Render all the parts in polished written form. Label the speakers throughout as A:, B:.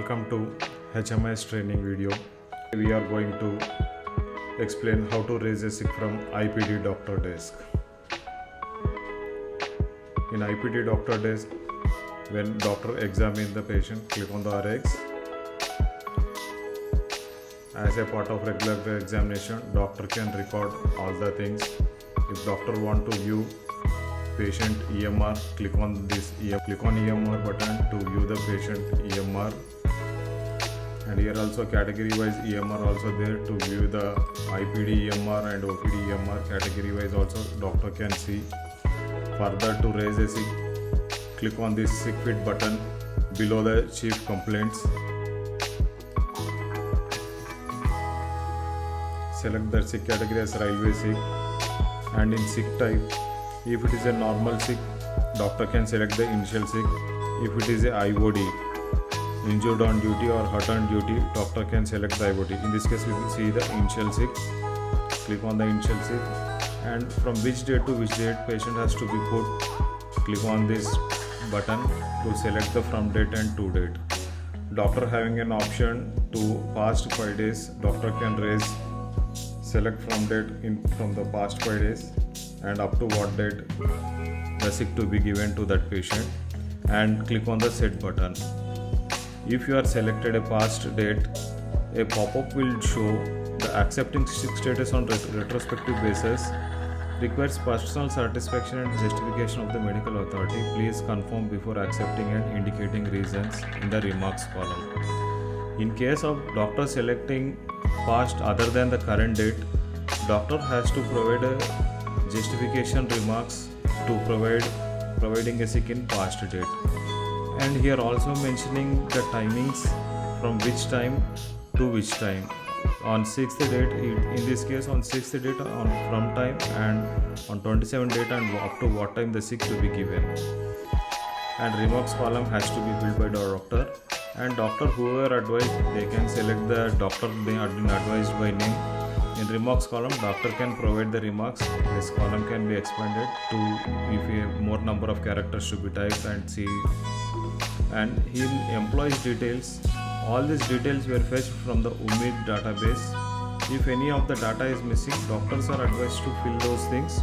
A: Welcome to HMIS training video. We are going to explain how to raise a sick from IPD doctor desk. In IPD doctor desk, when doctor examines the patient, click on the RX. As a part of regular examination, doctor can record all the things. If doctor want to view patient EMR, click on this EMR button to view the patient EMR. And here also category wise EMR also there to view the IPD EMR and OPD EMR category wise also doctor can see. Further, to raise a sick, click on this sick fit button below the chief complaints. Select the sick category as railway sick, and in sick type, if it is a normal sick, doctor can select the initial sick. If it is a IOD, injured on duty or hurt on duty, doctor can select the IOD. In this case, we will see the initial sick. Click on the initial sick, and from which date to which date patient has to be put. Click on this button to select the from date and to date. Doctor having an option to past 5 days, doctor can select from date from the past 5 days and up to what date the sick to be given to that patient, and click on the set button. If you are selected a past date, a pop-up will show the accepting sick status on retrospective basis. Requires personal satisfaction and justification of the medical authority. Please confirm before accepting and indicating reasons in the remarks column. In case of doctor selecting past other than the current date, doctor has to provide a justification remarks to providing a sick in past date. And here also mentioning the timings from which time to which time. On 6th date, in this case on 6th date from time, and on 27th date and up to what time the sick to be given. And remarks column has to be filled by the doctor, and doctor whoever advised, they can select the doctor they have been advised by name. In remarks column, doctor can provide the remarks. This column can be expanded to if you have more number of characters to be typed and see. And in employees details, all these details were fetched from the UMID database. If any of the data is missing, doctors are advised to fill those things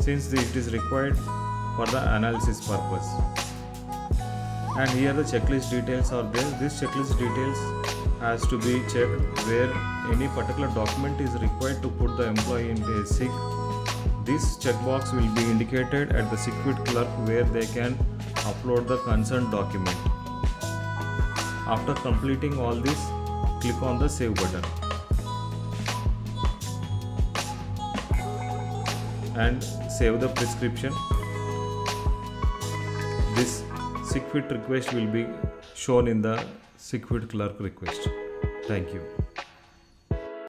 A: since it is required for the analysis purpose. And here the checklist details are there. This checklist details has to be checked where any particular document is required to put the employee in a sick. This checkbox will be indicated at the sick fit clerk where they can upload the concerned document. After completing all this, click on the save button and save the prescription. This sick fit request will be shown in the sick fit clerk request. Thank you.